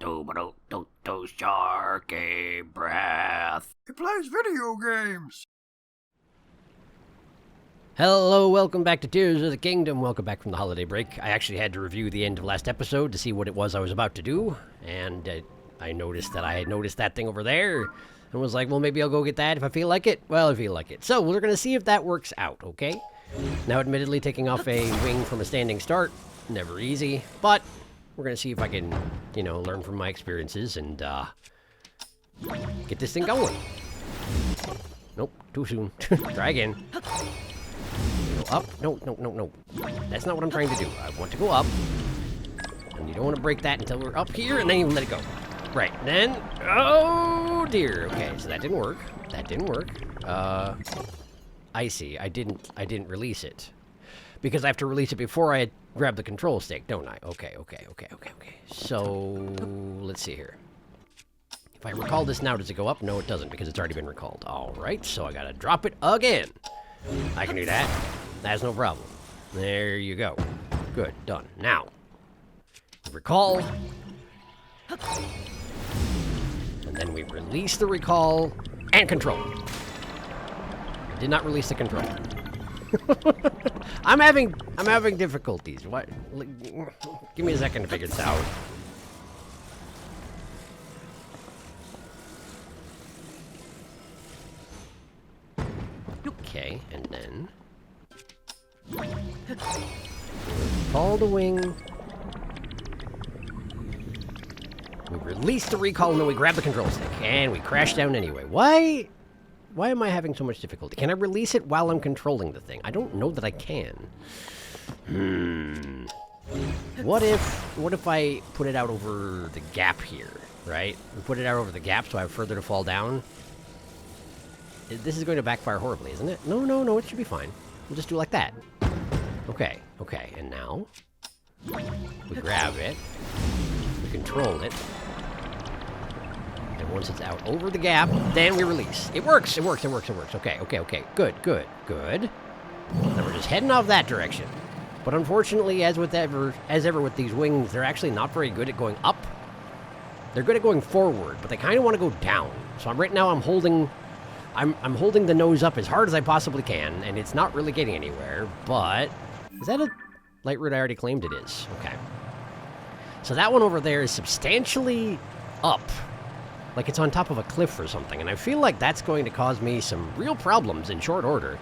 SharkyBreath. He plays video games. Hello, welcome back to Tears of the Kingdom. Welcome back from the holiday break. I actually had to review the end of last episode to see what it was I was about to do, and I noticed that I had noticed that thing over there, and was like, well, maybe I'll go get that if I feel like it. Well, I feel like it. So we're going to see if that works out, okay? Now, admittedly, taking off a wing from a standing start, never easy, but we're going to see if I can, learn from my experiences and get this thing going. Nope, too soon. Try again. Go up. No. That's not what I'm trying to do. I want to go up. And you don't want to break that until we're up here, and then you let it go. Right, then... Oh, dear. Okay, so that didn't work. That didn't work. I see. I didn't release it. Because I have to release it before I grab the control stick, don't I? Okay. So, let's see here. If I recall this now, does it go up? No, it doesn't, because it's already been recalled. Alright, so I gotta drop it again. I can do that. That's no problem. There you go. Good, done. Now, recall. And then we release the recall and control. I did not release the control. I'm having difficulties. What? Give me a second to figure this out. Okay, and then recall the wing. We release the recall, and then we grab the control stick, and we crash down anyway. Why am I having so much difficulty? Can I release it while I'm controlling the thing? I don't know that I can. What if I put it out over the gap here, right? We put it out over the gap so I have further to fall down. This is going to backfire horribly, isn't it? No, it should be fine. We'll just do it like that. Okay, and now we grab it, we control it, and once it's out over the gap, then we release. It works. Okay, good. Then we're just heading off that direction. But unfortunately, as ever with these wings, they're actually not very good at going up. They're good at going forward, but they kind of want to go down. So right now I'm holding the nose up as hard as I possibly can, and it's not really getting anywhere, but... Is that a light route I already claimed? It is. Okay. So that one over there is substantially up. Like it's on top of a cliff or something, and I feel like that's going to cause me some real problems in short order.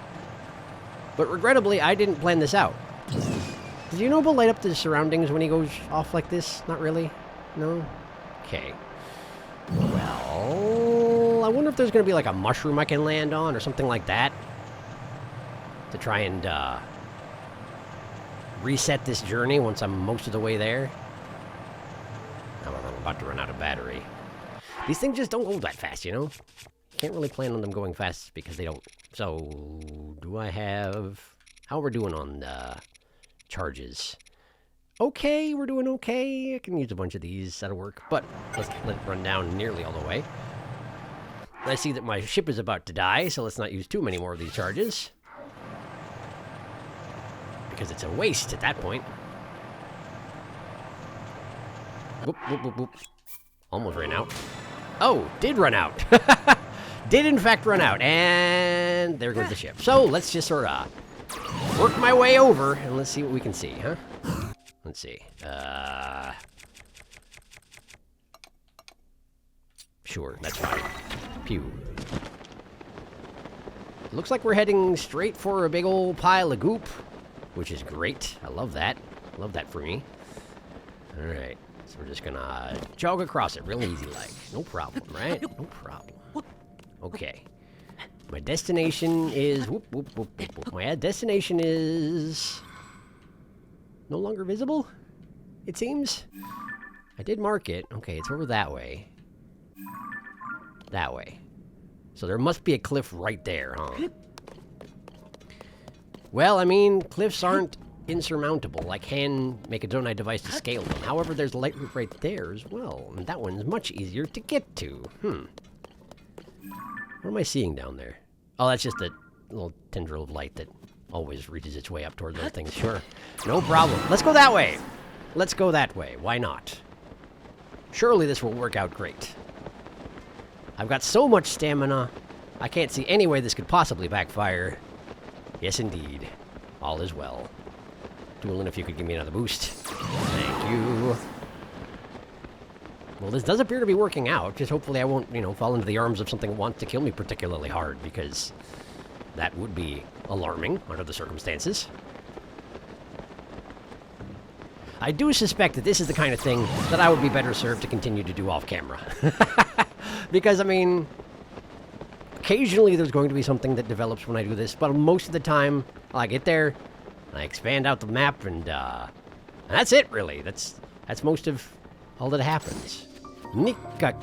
But regrettably, I didn't plan this out. Does Unobo light up the surroundings when he goes off like this? Not really? No? Okay. Well, I wonder if there's going to be like a mushroom I can land on or something like that to try and reset this journey once I'm most of the way there. I'm about to run out of battery. These things just don't go that fast, you know? Can't really plan on them going fast because they don't. So, do I have... How are we doing on charges? Okay, we're doing okay. I can use a bunch of these. That'll work. But let's let it run down nearly all the way. I see that my ship is about to die, so let's not use too many more of these charges. Because it's a waste at that point. Whoop. Almost ran out. Oh, did run out. Did in fact run out. And there goes the ship. So let's just sort of work my way over and let's see what we can see, huh? Let's see. Sure, that's fine. Pew. Looks like we're heading straight for a big old pile of goop, which is great. I love that. Love that for me. Alright, so we're just gonna jog across it real easy like. No problem, right? No problem. Okay. My destination is... My destination is... no longer visible, it seems. I did mark it. Okay, it's over that way. That way. So there must be a cliff right there, huh? Well, I mean, cliffs aren't insurmountable. I can make a Zonai device to scale them. However, there's a light route right there as well. And that one's much easier to get to. What am I seeing down there? Oh, that's just a little tendril of light that always reaches its way up toward those things. Sure. No problem. Let's go that way. Let's go that way. Why not? Surely this will work out great. I've got so much stamina, I can't see any way this could possibly backfire. Yes, indeed. All is well. Duelin, if you could give me another boost. Thank you. Well, this does appear to be working out. Just hopefully I won't, fall into the arms of something that wants to kill me particularly hard, because that would be alarming under the circumstances. I do suspect that this is the kind of thing that I would be better served to continue to do off camera. Because, I mean, occasionally there's going to be something that develops when I do this, but most of the time I get there, I expand out the map, and that's it, really. That's most of all that happens. Nika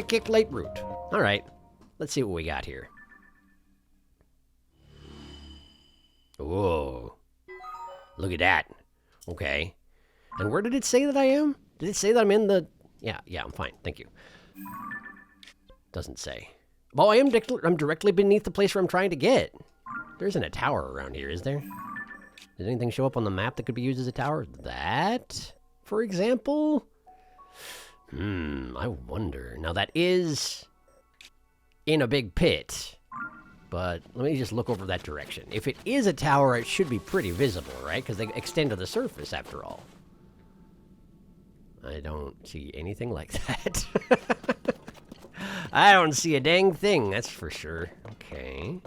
kick late route. All right, let's see what we got here. Whoa, look at that. Okay, and where did it say that I am? Did it say that I'm in the? Yeah, I'm fine. Thank you. Doesn't say. Oh, I'm directly beneath the place where I'm trying to get. There isn't a tower around here, is there? Did anything show up on the map that could be used as a tower? That, for example? I wonder. Now, that is in a big pit, but let me just look over that direction. If it is a tower, it should be pretty visible, right? Because they extend to the surface, after all. I don't see anything like that. I don't see a dang thing, that's for sure. Okay.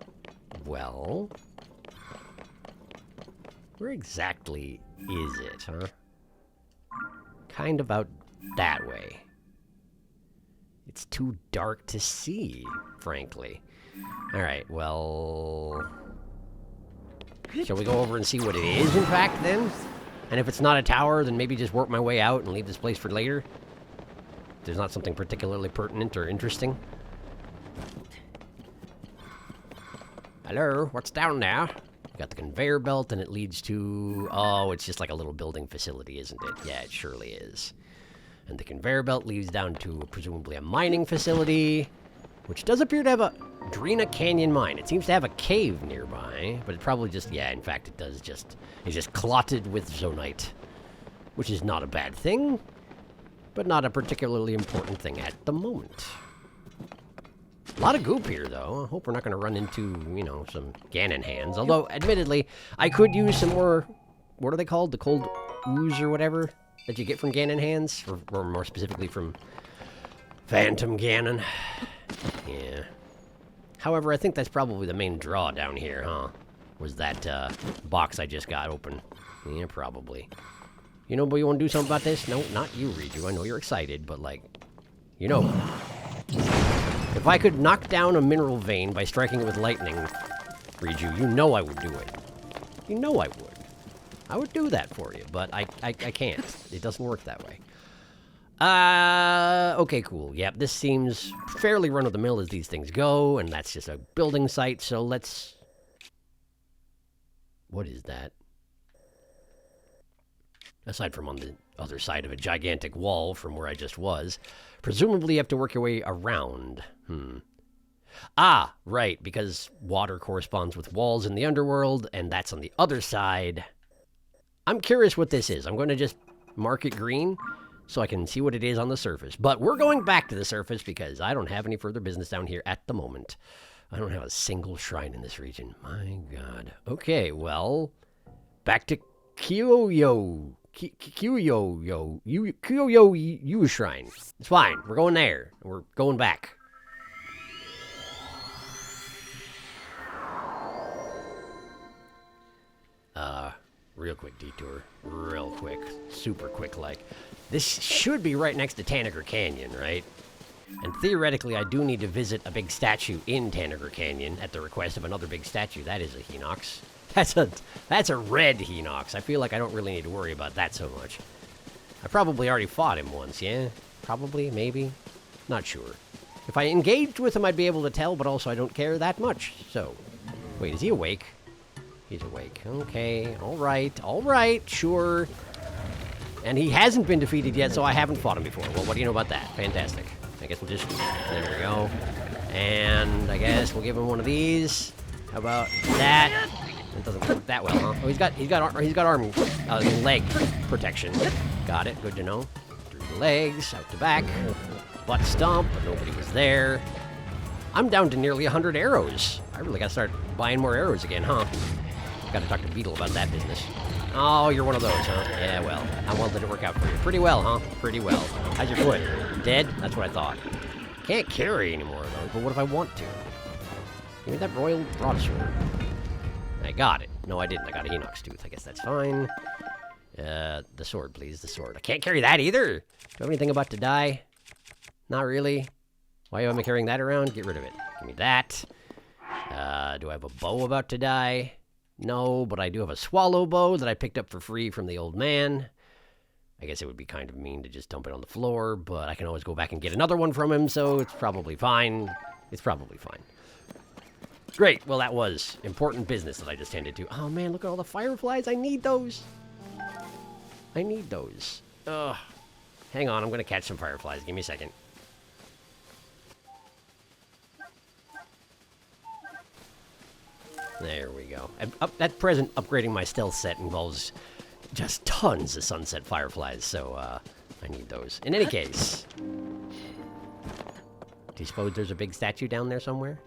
Well, where exactly is it, huh? Kind of out that way. It's too dark to see, frankly. Alright, well, shall we go over and see what it is, in fact, then? And if it's not a tower, then maybe just work my way out and leave this place for later? There's not something particularly pertinent or interesting. Hello, what's down there? You got the conveyor belt, and it leads to... Oh, it's just like a little building facility, isn't it? Yeah, it surely is. And the conveyor belt leads down to presumably a mining facility, which does appear to have a Drina Canyon mine. It seems to have a cave nearby, but it probably just... Yeah, in fact, it does just... It's just clotted with zonite, which is not a bad thing, but not a particularly important thing at the moment. A lot of goop here, though. I hope we're not going to run into, some Ganon hands. Although, admittedly, I could use some more... What are they called? The cold ooze or whatever that you get from Ganon hands? Or more specifically from Phantom Ganon. Yeah. However, I think that's probably the main draw down here, huh? Was that box I just got open. Yeah, probably. But you want to do something about this? No, not you, Riju. I know you're excited, but, if I could knock down a mineral vein by striking it with lightning, Riju, I would do it. I would. I would do that for you, but I can't. It doesn't work that way. Okay, cool. Yep, this seems fairly run-of-the-mill as these things go, and that's just a building site, so let's... What is that? Aside from on the other side of a gigantic wall from where I just was. Presumably you have to work your way around. Ah, right, because water corresponds with walls in the underworld, and that's on the other side. I'm curious what this is. I'm going to just mark it green so I can see what it is on the surface. But we're going back to the surface because I don't have any further business down here at the moment. I don't have a single shrine in this region. My God. Okay, well, back to Kyoyo Shrine. It's fine. We're going there. We're going back. Real quick detour. Real quick. Super quick, like. This should be right next to Tanager Canyon, right? And theoretically, I do need to visit a big statue in Tanager Canyon at the request of another big statue. That is a Hinox. That's a red Hinox. I feel like I don't really need to worry about that so much. I probably already fought him once, yeah? Probably, maybe. Not sure. If I engaged with him, I'd be able to tell, but also I don't care that much. So, wait, is he awake? He's awake. Okay, all right, sure. And he hasn't been defeated yet, so I haven't fought him before. Well, what do you know about that? Fantastic. I guess we'll just... There we go. And I guess we'll give him one of these. How about that? It doesn't work that well, huh? Oh, he's got arm, leg protection. Got it. Good to know. Through the legs, out the back. Butt stomp, but nobody was there. I'm down to nearly 100 arrows. I really gotta start buying more arrows again, huh? Gotta talk to Beetle about that business. Oh, you're one of those, huh? Yeah, well, how well did it work out for you? Pretty well, huh? Pretty well. How's your foot? Dead? That's what I thought. Can't carry anymore, though, but what if I want to? Give me that royal broadsword. I got it. No, I didn't. I got a Enoch's tooth. I guess that's fine. The sword, please. The sword. I can't carry that either. Do I have anything about to die? Not really. Why am I carrying that around? Get rid of it. Give me that. Do I have a bow about to die? No, but I do have a swallow bow that I picked up for free from the old man. I guess it would be kind of mean to just dump it on the floor, but I can always go back and get another one from him, so it's probably fine. It's probably fine. Great. Well, that was important business that I just tended to. Oh, man, look at all the fireflies. I need those. I need those. Ugh. Hang on. I'm going to catch some fireflies. Give me a second. There we go. At present, upgrading my stealth set involves just tons of sunset fireflies, so I need those. In any case, do you suppose there's a big statue down there somewhere?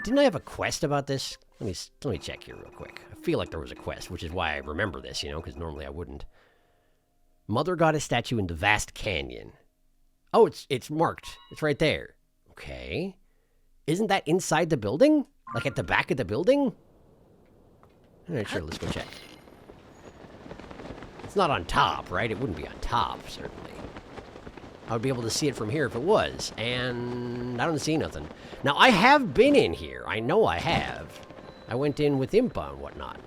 Didn't I have a quest about this? Let me check here real quick. I feel like there was a quest, which is why I remember this, you know, because normally I wouldn't. Mother Goddess statue in the vast canyon. Oh, it's marked. It's right there. Okay. Isn't that inside the building? Like at the back of the building? All right, sure, let's go check. It's not on top, right? It wouldn't be on top, certainly. I would be able to see it from here if it was, and I don't see nothing. Now, I have been in here. I know I have. I went in with Impa and whatnot.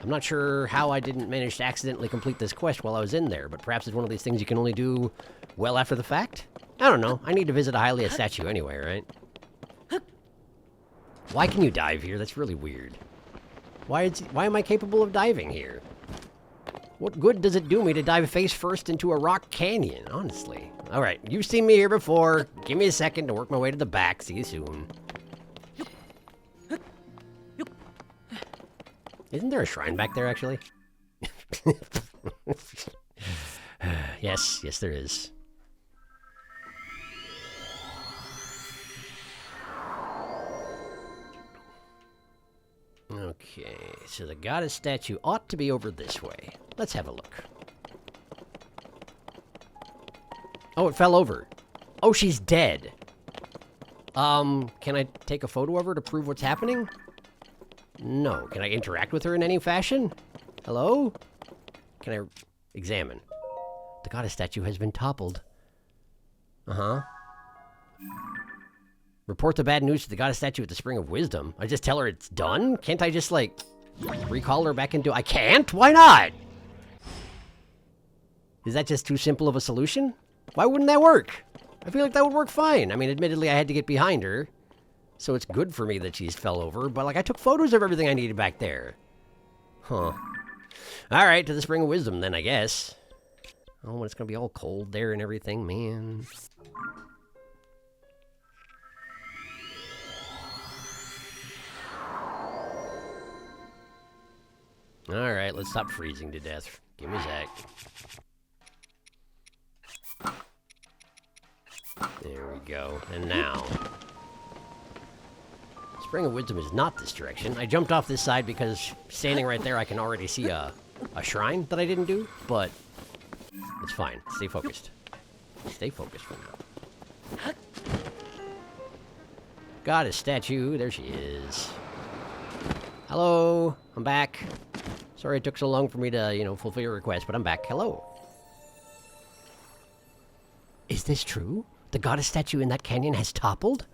I'm not sure how I didn't manage to accidentally complete this quest while I was in there, but perhaps it's one of these things you can only do well after the fact? I don't know. I need to visit a Hylia statue anyway, right? Why can you dive here? That's really weird. Why am I capable of diving here? What good does it do me to dive face first into a rock canyon, honestly? All right, you've seen me here before. Give me a second to work my way to the back. See you soon. Isn't there a shrine back there, actually? Yes, there is. Okay, so the goddess statue ought to be over this way. Let's have a look. Oh, it fell over. Oh, she's dead. Can I take a photo of her to prove what's happening? No. Can I interact with her in any fashion? Hello? Can I examine? The goddess statue has been toppled. Uh-huh. Report the bad news to the goddess statue at the Spring of Wisdom. I just tell her it's done? Can't I just, like, recall her back into... I can't? Why not? Is that just too simple of a solution? Why wouldn't that work? I feel like that would work fine. I mean, admittedly, I had to get behind her. So it's good for me that she's fell over. But, like, I took photos of everything I needed back there. Huh. Alright, to the Spring of Wisdom then, I guess. Oh, when it's gonna be all cold there and everything, man. Alright, let's stop freezing to death. Give me a sec. There we go. And now. Spring of Wisdom is not this direction. I jumped off this side because standing right there I can already see a shrine that I didn't do, but it's fine. Stay focused. Stay focused for now. Goddess statue. There she is. Hello. I'm back. Sorry it took so long for me to, you know, fulfill your request, but I'm back. Hello. Is this true? The goddess statue in that canyon has toppled?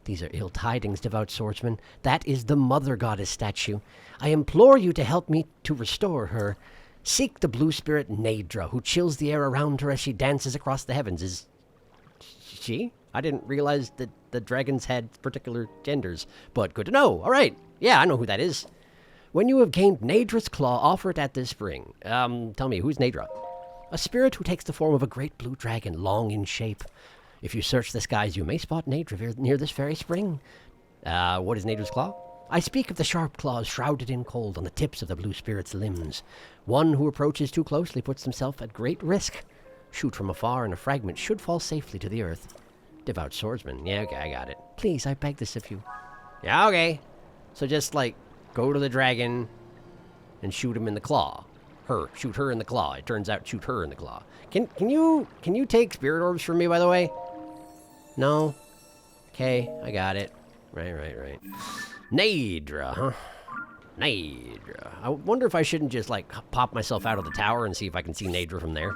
These are ill tidings, devout swordsman. That is the mother goddess statue. I implore you to help me to restore her. Seek the blue spirit Nadra, who chills the air around her as she dances across the heavens. Is she? I didn't realize that the dragons had particular genders, but good to know. All right. Yeah, I know who that is. When you have gained Nadra's claw, offer it at this spring. Tell me, who's Nadra? A spirit who takes the form of a great blue dragon, long in shape. If you search the skies, you may spot Nadra near this very spring. What is Nadra's claw? I speak of the sharp claws shrouded in cold on the tips of the blue spirit's limbs. One who approaches too closely puts himself at great risk. Shoot from afar and a fragment should fall safely to the earth. Devout swordsman. Yeah, okay, I got it. Please, I beg this of you. Yeah, okay. So just, like, go to the dragon and shoot him in the claw. Shoot her in the claw. It turns out shoot her in the claw. Can you take spirit orbs from me, by the way? No? Okay, I got it. Right. Naydra, huh? Naydra. I wonder if I shouldn't just, like, pop myself out of the tower and see if I can see Naydra from there.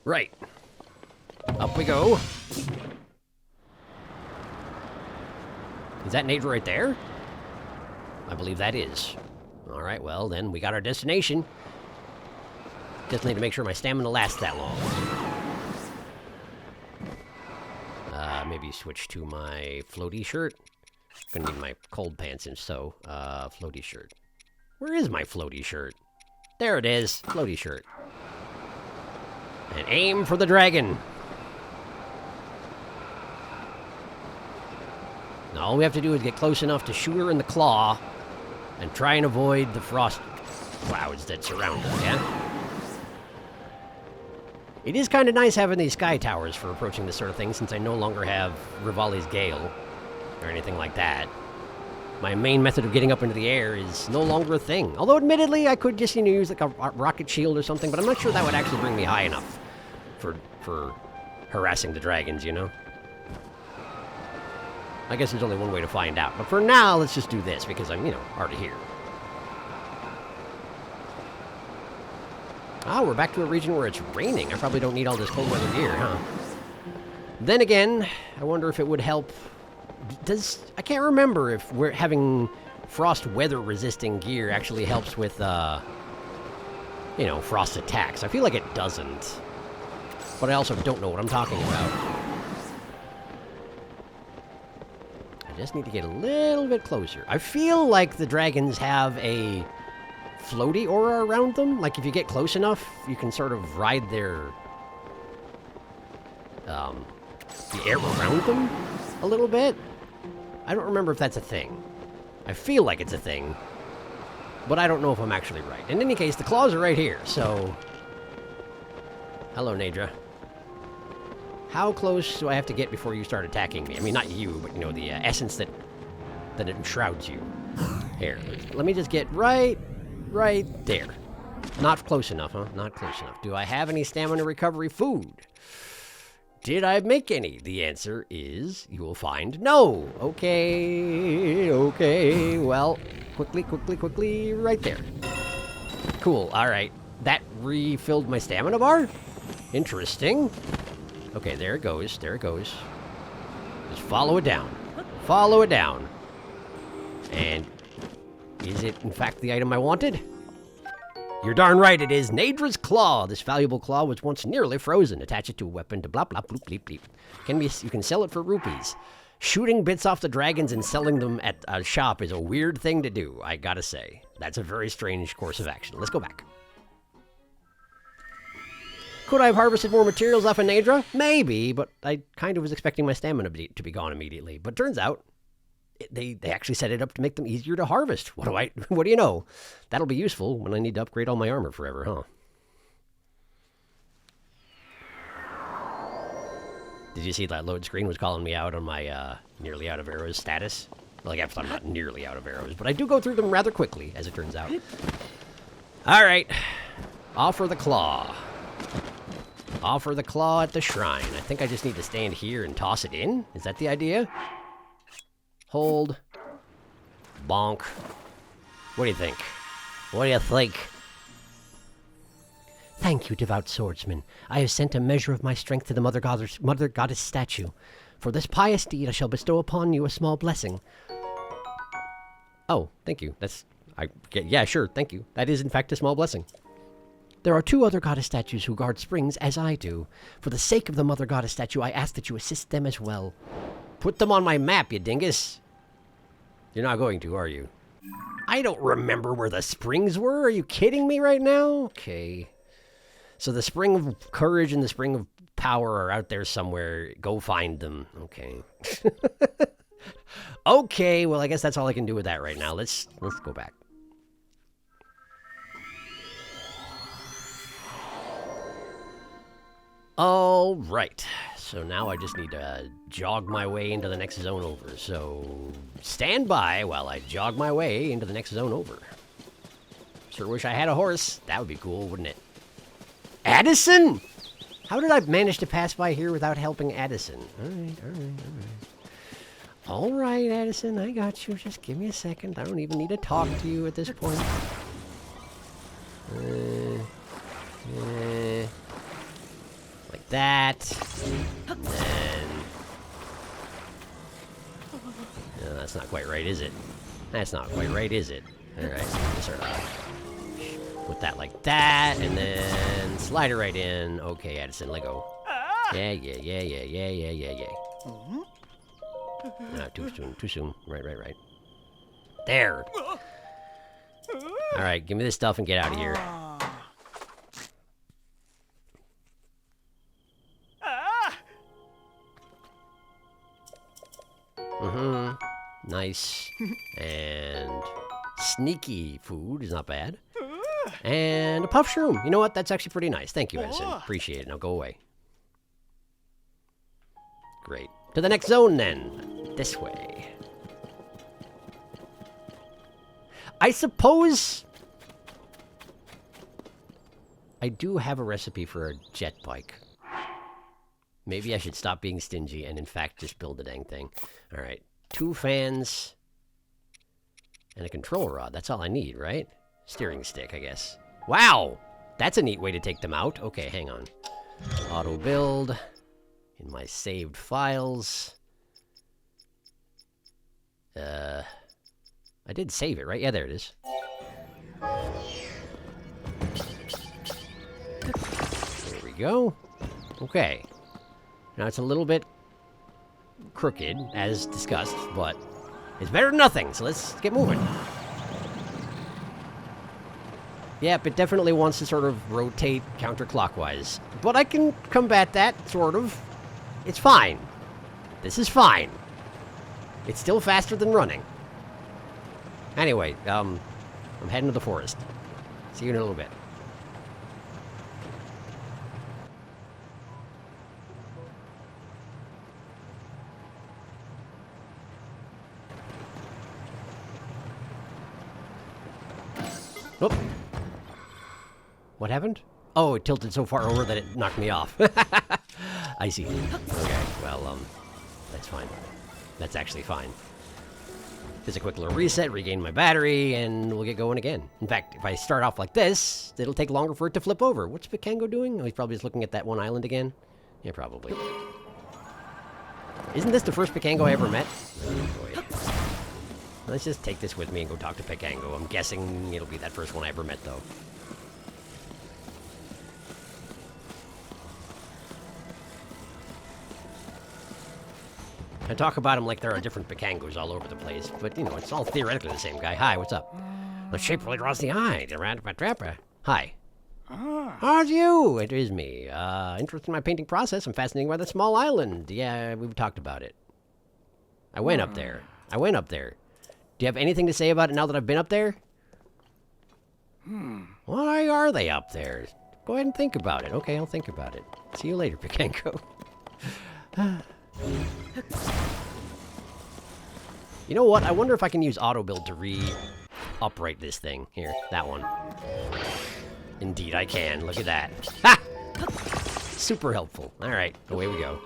Right. Up we go. Is that Naydra right there? I believe that is. Alright, well, then we got our destination. Just need to make sure my stamina lasts that long. Maybe switch to my floaty shirt. Gonna need my cold pants and so, floaty shirt. Where is my floaty shirt? There it is, floaty shirt. And aim for the dragon. Now all we have to do is get close enough to shoot her in the claw and try and avoid the frost clouds that surround her, yeah? It is kind of nice having these sky towers for approaching this sort of thing, since I no longer have Rivali's Gale or anything like that. My main method of getting up into the air is no longer a thing. Although, admittedly, I could just, use like a rocket shield or something, but I'm not sure that would actually bring me high enough for harassing the dragons, you know? I guess there's only one way to find out. But for now, let's just do this, because I'm, already here. Ah, we're back to a region where it's raining. I probably don't need all this cold weather gear, huh? Then again, I wonder if it would help. I can't remember if we're having frost weather resisting gear actually helps with, frost attacks. I feel like it doesn't. But I also don't know what I'm talking about. I just need to get a little bit closer. I feel like the dragons have a floaty aura around them. Like, if you get close enough, you can sort of ride their, the air around them a little bit. I don't remember if that's a thing. I feel like it's a thing, but I don't know if I'm actually right. In any case, the claws are right here, so... Hello, Naydra. How close do I have to get before you start attacking me? I mean, not you, but, the essence that enshrouds you. Here, let me just get right there. Not close enough, huh? Not close enough. Do I have any stamina recovery food? Did I make any? The answer is, you will find no. Okay. Well, quickly, right there. Cool, all right. That refilled my stamina bar? Interesting. Okay, there it goes. Just follow it down. And is it, in fact, the item I wanted? You're darn right it is. Naydra's Claw. This valuable claw was once nearly frozen. Attach it to a weapon to blop, blop, bloop, bleep, bleep. You can sell it for rupees. Shooting bits off the dragons and selling them at a shop is a weird thing to do, I gotta say. That's a very strange course of action. Let's go back. Could I have harvested more materials off of Naydra? Maybe, but I kind of was expecting my stamina to be gone immediately. But turns out, they actually set it up to make them easier to harvest. What do you know? That'll be useful when I need to upgrade all my armor forever, huh? Did you see that load screen was calling me out on my nearly out of arrows status? Well, I guess I'm not nearly out of arrows, but I do go through them rather quickly, as it turns out. All right. Offer the claw. Offer the claw at the shrine. I think I just need to stand here and toss it in. Is that the idea? Hold. Bonk. What do you think? Thank you, devout swordsman. I have sent a measure of my strength to the Mother Goddess statue. For this pious deed, I shall bestow upon you a small blessing. Oh, thank you. Yeah, sure, thank you. That is, in fact, a small blessing. There are 2 other goddess statues who guard springs, as I do. For the sake of the Mother Goddess statue, I ask that you assist them as well. Put them on my map, you dingus. You're not going to, are you? I don't remember where the springs were. Are you kidding me right now? Okay. So the spring of courage and the spring of power are out there somewhere. Go find them. Okay. Okay, well, I guess that's all I can do with that right now. Let's go back. All right. So now I just need to jog my way into the next zone over. So stand by while I jog my way into the next zone over. Sure wish I had a horse. That would be cool, wouldn't it? Addison! How did I manage to pass by here without helping Addison? All right. All right, Addison, I got you. Just give me a second. I don't even need to talk to you at this point. Like that. And then... No, that's not quite right, is it? That's not quite right, is it? All right, just sort of put that like that, and then slide it right in. Okay, Addison, let go. Yeah. No, too soon. Right. There. All right, give me this stuff and get out of here. Nice. And sneaky food is not bad. And a puff shroom. You know what? That's actually pretty nice. Thank you, Edison. Appreciate it. Now go away. Great. To the next zone, then. This way. I suppose I do have a recipe for a jet bike. Maybe I should stop being stingy and, in fact, just build the dang thing. All right. 2 fans and a control rod. That's all I need, right? Steering stick, I guess. Wow! That's a neat way to take them out. Okay, hang on. Auto build. In my saved files. I did save it, right? Yeah, there it is. There we go. Okay. Now it's a little bit crooked, as discussed, but it's better than nothing, so let's get moving. Yep, it definitely wants to sort of rotate counterclockwise, but I can combat that, sort of. It's fine. This is fine. It's still faster than running. Anyway, I'm heading to the forest. See you in a little bit. Oop. What happened? Oh, it tilted so far over that it knocked me off. I see. Okay, well, that's fine. That's actually fine. Just a quick little reset, regain my battery, and we'll get going again. In fact, if I start off like this, it'll take longer for it to flip over. What's Picango doing? Oh, he's probably just looking at that one island again. Yeah, probably. Isn't this the first Picango I ever met? Oh, boy. Let's just take this with me and go talk to Picango. I'm guessing it'll be that first one I ever met, though. I talk about him like there are different Picangos all over the place, but, you know, it's all theoretically the same guy. Hi, what's up? The shape really draws the eye. Hi. How's you? It is me. Interested in my painting process. I'm fascinated by the small island. Yeah, we've talked about it. I went up there. Do you have anything to say about it now that I've been up there? Why are they up there? Go ahead and think about it. Okay, I'll think about it. See you later, Picango. You know what? I wonder if I can use auto build to upright this thing. Here, that one. Indeed, I can. Look at that. Ha! Super helpful. All right, away we go.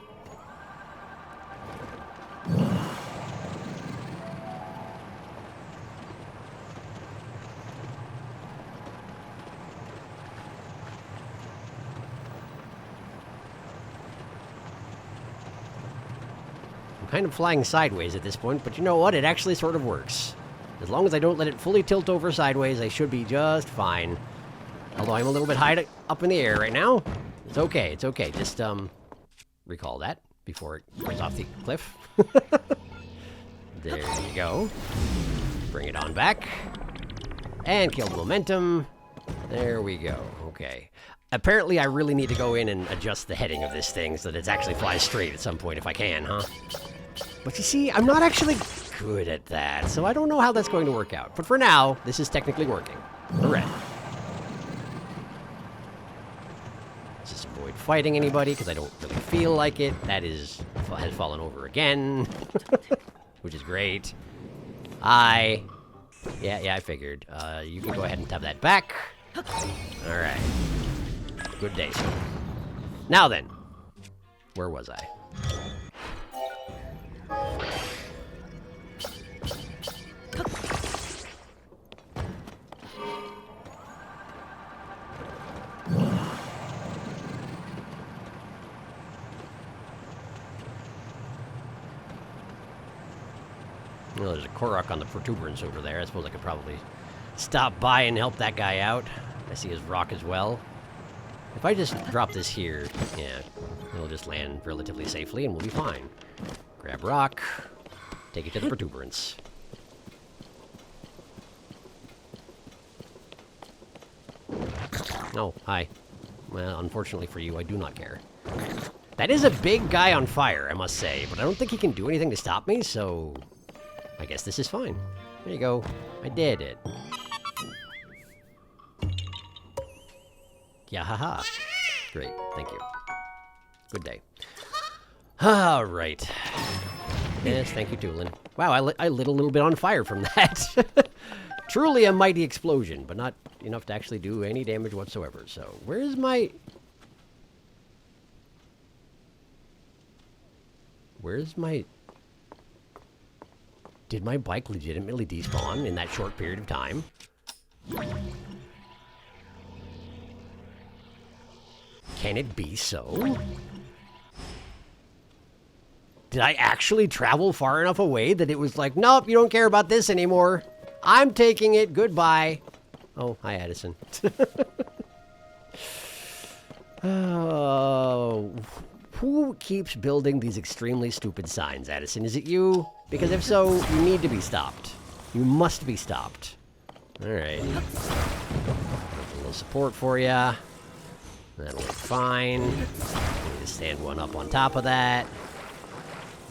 Kind of flying sideways at this point, but you know what? It actually sort of works. As long as I don't let it fully tilt over sideways, I should be just fine. Although I'm a little bit high up in the air right now. It's okay, it's okay. Just, recall that before it goes off the cliff. There you go. Bring it on back. And kill the momentum. There we go. Okay. Apparently, I really need to go in and adjust the heading of this thing so that it actually flies straight at some point if I can, huh? But you see, I'm not actually good at that, so I don't know how that's going to work out. But for now, this is technically working. Hooray. Just avoid fighting anybody, because I don't really feel like it. That has fallen over again, which is great. Yeah, I figured. You can go ahead and have that back. All right. Good day, sir. Now then, where was I? Well, there's a Korok on the protuberance over there. I suppose I could probably stop by and help that guy out. I see his rock as well. If I just drop this here, yeah, it'll just land relatively safely and we'll be fine. Grab rock, take it to the protuberance. Oh, hi. Well, unfortunately for you, I do not care. That is a big guy on fire, I must say, but I don't think he can do anything to stop me, so I guess this is fine. There you go. I did it. Yeah, haha. Great, thank you. Good day. All right. Yes, thank you, Tulin. Wow, I lit a little bit on fire from that. Truly a mighty explosion, but not enough to actually do any damage whatsoever. So, where's my... Did my bike legitimately despawn in that short period of time? Can it be so? Did I actually travel far enough away that it was like, nope, you don't care about this anymore. I'm taking it. Goodbye. Oh, hi, Addison. Oh, who keeps building these extremely stupid signs, Addison? Is it you? Because if so, you need to be stopped. You must be stopped. All right. A little support for you. That'll look fine. We need to stand one up on top of that.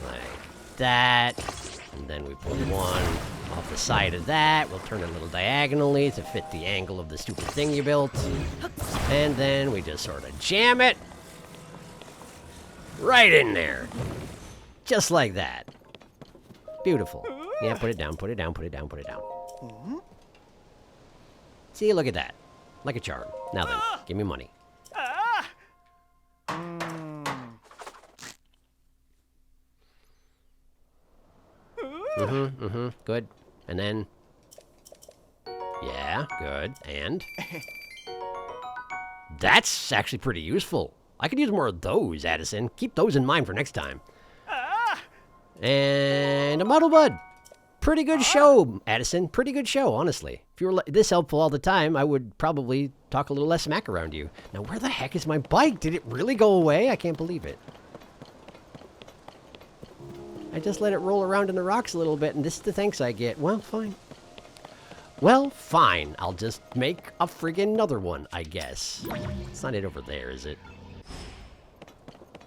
Like that. And then we put one off the side of that. We'll turn it a little diagonally to fit the angle of the stupid thing you built. And then we just sort of jam it right in there. Just like that. Beautiful. Yeah, put it down, put it down, put it down, put it down. See, look at that. Like a charm. Now then, give me money. Good. And then... Yeah, good. And... That's actually pretty useful. I could use more of those, Addison. Keep those in mind for next time. And a muddle bud. Pretty good show, Addison. Pretty good show, honestly. If you were this helpful all the time, I would probably talk a little less smack around you. Now, where the heck is my bike? Did it really go away? I can't believe it. I just let it roll around in the rocks a little bit, and this is the thanks I get. Well, fine. Well, fine. I'll just make a friggin' another one, I guess. It's not it over there, is it?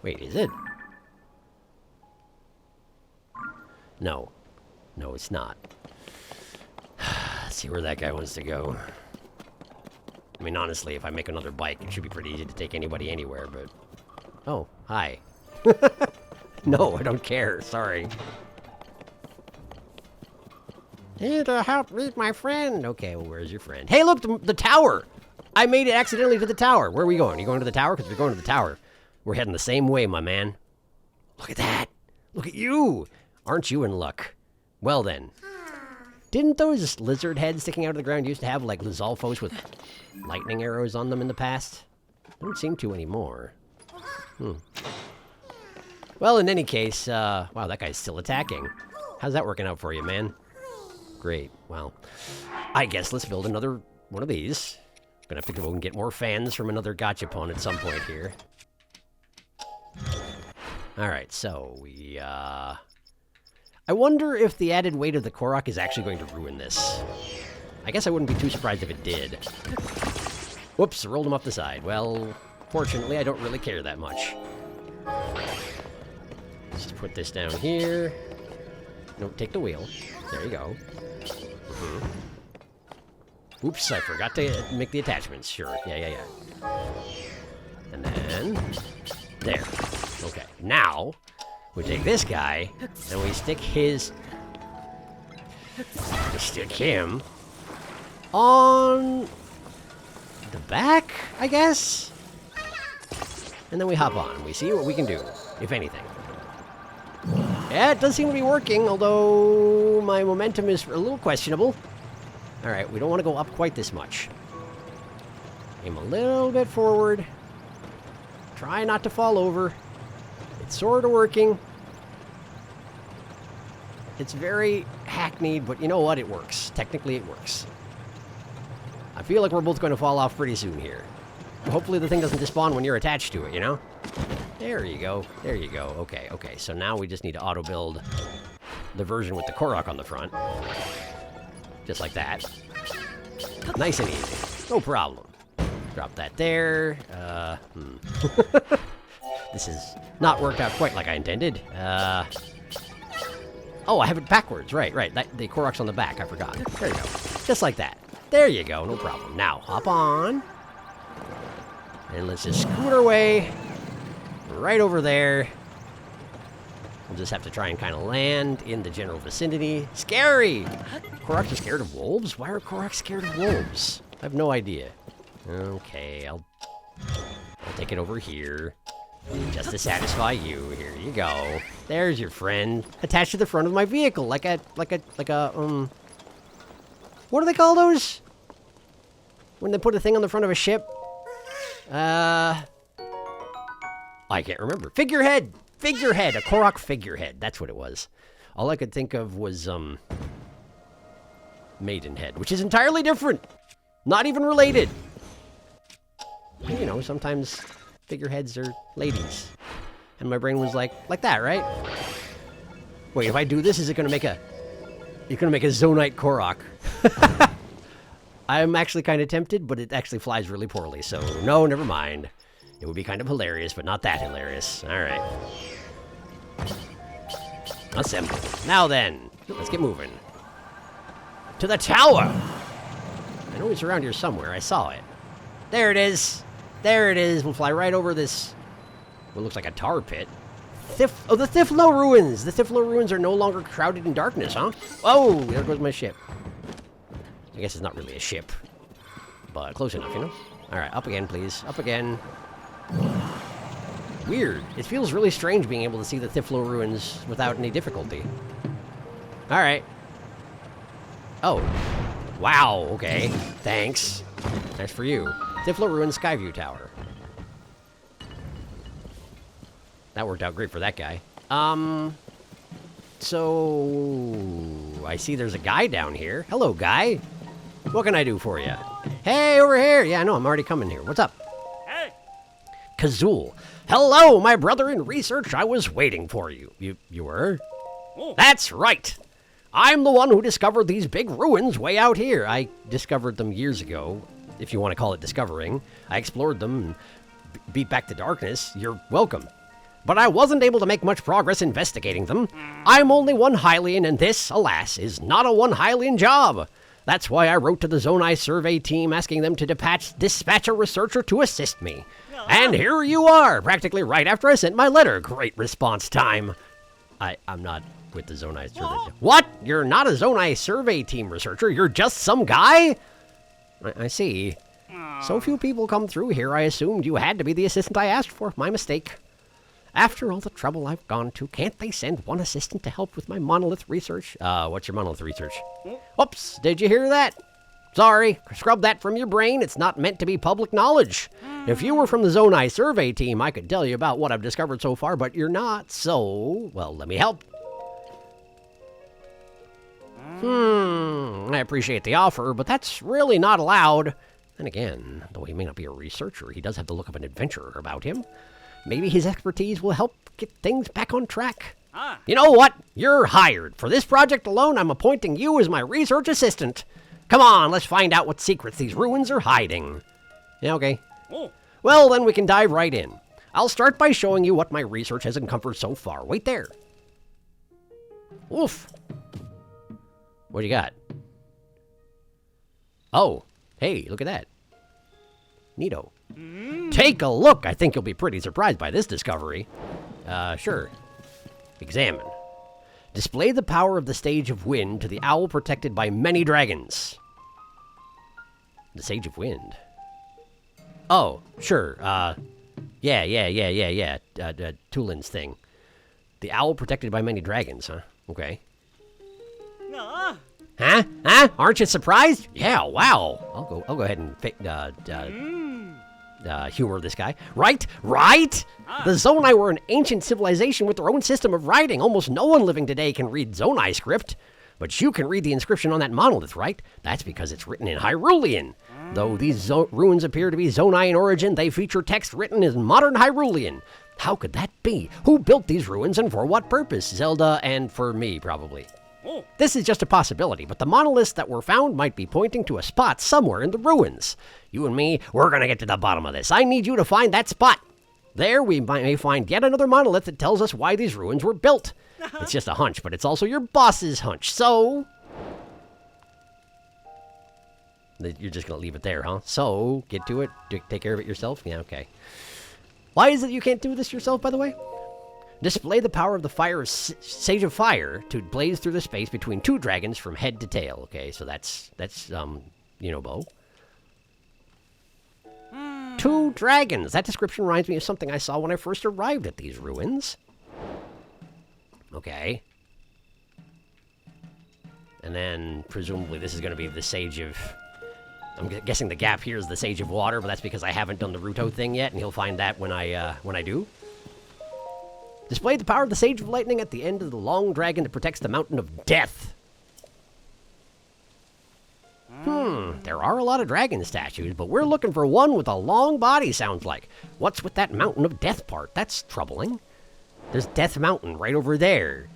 Wait, is it? No. No, it's not. Let's see where that guy wants to go. I mean, honestly, if I make another bike, it should be pretty easy to take anybody anywhere, but... Oh, hi. No, I don't care. Sorry. Here to help meet my friend. Okay, well, where's your friend? Hey, look, the tower! I made it accidentally to the tower. Where are we going? Are you going to the tower? Because we're going to the tower. We're heading the same way, my man. Look at that. Look at you. Aren't you in luck? Well, then. Didn't those lizard heads sticking out of the ground used to have, like, Lizalfos with lightning arrows on them in the past? Don't seem to anymore. Well, in any case, wow, that guy's still attacking. How's that working out for you, man? Great. Well, I guess let's build another one of these. Gonna have to go and get more fans from another gachapon at some point here. Alright, so we, I wonder if the added weight of the Korok is actually going to ruin this. I guess I wouldn't be too surprised if it did. Whoops, rolled him off the side. Well, fortunately, I don't really care that much. Let's just put this down here. No, take the wheel. There you go. Oops, I forgot to make the attachments. Sure, yeah. And then, there. Okay, now, we take this guy, and we stick him on the back, I guess? And then we hop on, and we see what we can do, if anything. Yeah, it does seem to be working, although my momentum is a little questionable. Alright, we don't want to go up quite this much. Aim a little bit forward. Try not to fall over. It's sort of working. It's very hackneyed, but you know what? It works. Technically, it works. I feel like we're both going to fall off pretty soon here. Hopefully the thing doesn't despawn when you're attached to it, you know? There you go. There you go. Okay. So now we just need to auto-build the version with the Korok on the front. Just like that. Nice and easy. No problem. Drop that there. This has not worked out quite like I intended. Oh, I have it backwards. Right. The Korok's on the back. I forgot. There you go. Just like that. There you go. No problem. Now, hop on. And let's just scoot our way right over there. We'll just have to try and kind of land in the general vicinity. Scary! Koroks are scared of wolves? Why are Koroks scared of wolves? I have no idea. Okay, I'll take it over here. Just to satisfy you. Here you go. There's your friend. Attached to the front of my vehicle. Like a, what do they call those? When they put a thing on the front of a ship? I can't remember. Figurehead! Figurehead! A Korok figurehead. That's what it was. All I could think of was, Maidenhead, which is entirely different. Not even related. You know, sometimes figureheads are ladies. And my brain was like that, right? Wait, if I do this, is it gonna make a... You're gonna make a Zonite Korok. I'm actually kind of tempted, but it actually flies really poorly, so no, never mind. It would be kind of hilarious, but not that hilarious. Alright. Assemble. Now then, let's get moving. To the tower! I know it's around here somewhere. I saw it. There it is. There it is. We'll fly right over this... what looks like a tar pit. The Thiflo Ruins! The Thiflo Ruins are no longer shrouded in darkness, huh? Oh, there goes my ship. I guess it's not really a ship. But close enough, you know? Alright, up again, please. Up again. Weird. It feels really strange being able to see the Thiflo Ruins without any difficulty. Alright. Oh. Wow, okay. Thanks. That's for you. Thiflo Ruins Skyview Tower. That worked out great for that guy. So... I see there's a guy down here. Hello, guy. What can I do for you? Hey, over here. Yeah, I know. I'm already coming here. What's up? Hey. Kazul. Hello, my brother in research. I was waiting for you. You were? Oh. That's right. I'm the one who discovered these big ruins way out here. I discovered them years ago, if you want to call it discovering. I explored them and beat back the darkness. You're welcome. But I wasn't able to make much progress investigating them. I'm only one Hylian, and this, alas, is not a one Hylian job. That's why I wrote to the Zonai survey team asking them to dispatch a researcher to assist me. And here you are, practically right after I sent my letter. Great response time. I'm not with the Zonai survey. What? You're not a Zonai survey team researcher? You're just some guy? I see. So few people come through here, I assumed you had to be the assistant I asked for. My mistake. After all the trouble I've gone to, can't they send one assistant to help with my monolith research? What's your monolith research? Oops, did you hear that? Sorry, scrub that from your brain. It's not meant to be public knowledge. If you were from the Zonai survey team, I could tell you about what I've discovered so far, but you're not, so, well, let me help. I appreciate the offer, but that's really not allowed. Then again, though he may not be a researcher, he does have the look of an adventurer about him. Maybe his expertise will help get things back on track. You know what? You're hired. For this project alone, I'm appointing you as my research assistant. Come on, let's find out what secrets these ruins are hiding. Yeah, okay. Oh. Well, then we can dive right in. I'll start by showing you what my research has uncovered so far. Wait there. Oof. What do you got? Oh, hey, look at that. Neato. Take a look. I think you'll be pretty surprised by this discovery. Sure. Examine. Display the power of the Sage of Wind to the owl protected by many dragons. The Sage of Wind. Oh, sure. Yeah. Tulin's thing. The owl protected by many dragons, huh? Okay. Ah. Huh? Aren't you surprised? Yeah, wow. I'll go ahead and humor this guy. Right? The Zonai were an ancient civilization with their own system of writing. Almost no one living today can read Zonai script. But you can read the inscription on that monolith, right? That's because it's written in Hyrulean. Though these ruins appear to be Zonai in origin, they feature text written in modern Hyrulean. How could that be? Who built these ruins and for what purpose? Zelda and for me, probably. Oh. This is just a possibility, but the monoliths that were found might be pointing to a spot somewhere in the ruins. You and me, we're gonna get to the bottom of this. I need you to find that spot. There we may find yet another monolith that tells us why these ruins were built. It's just a hunch, but it's also your boss's hunch, so... You're just gonna leave it there, huh? So, get to it, take care of it yourself? Yeah, okay. Why is it you can't do this yourself, by the way? Display the power of the Sage of Fire to blaze through the space between two dragons from head to tail. Okay, so that's Bo. Two dragons. That description reminds me of something I saw when I first arrived at these ruins. Okay. And then, presumably, this is going to be the Sage of... I'm guessing the gap here is the Sage of Water, but that's because I haven't done the Ruto thing yet, and he'll find that when I do. Display the power of the Sage of Lightning at the end of the long dragon that protects the Mountain of Death. There are a lot of dragon statues, but we're looking for one with a long body, sounds like. What's with that Mountain of Death part? That's troubling. There's Death Mountain right over there.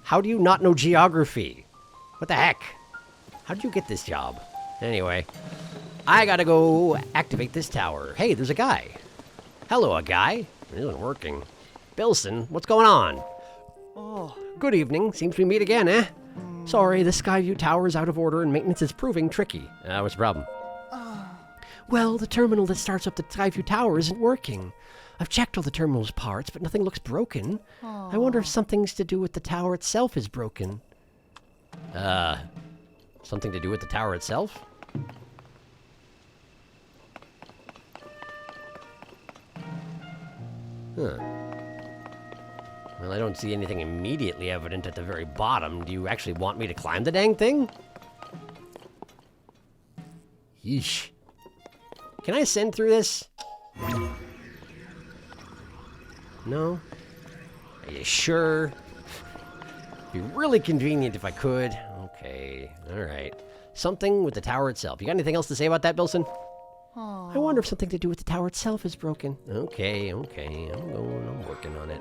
How do you not know geography? What the heck? How did you get this job? Anyway, I gotta go activate this tower. Hey, there's a guy. Hello, a guy. It isn't working. Bilson, what's going on? Oh, Good evening. Seems we meet again, eh? Sorry, the Skyview Tower is out of order and maintenance is proving tricky. What's the problem? Well, the terminal that starts up the Skyview Tower isn't working. I've checked all the terminal's parts, but nothing looks broken. I wonder if something's to do with the tower itself is broken. Something to do with the tower itself? Huh. Well, I don't see anything immediately evident at the very bottom. Do you actually want me to climb the dang thing? Yeesh. Can I ascend through this? No? Are you sure? Be really convenient if I could. Okay, alright. Something with the tower itself. You got anything else to say about that, Bilson? I wonder if something to do with the tower itself is broken. Okay. I'm working on it.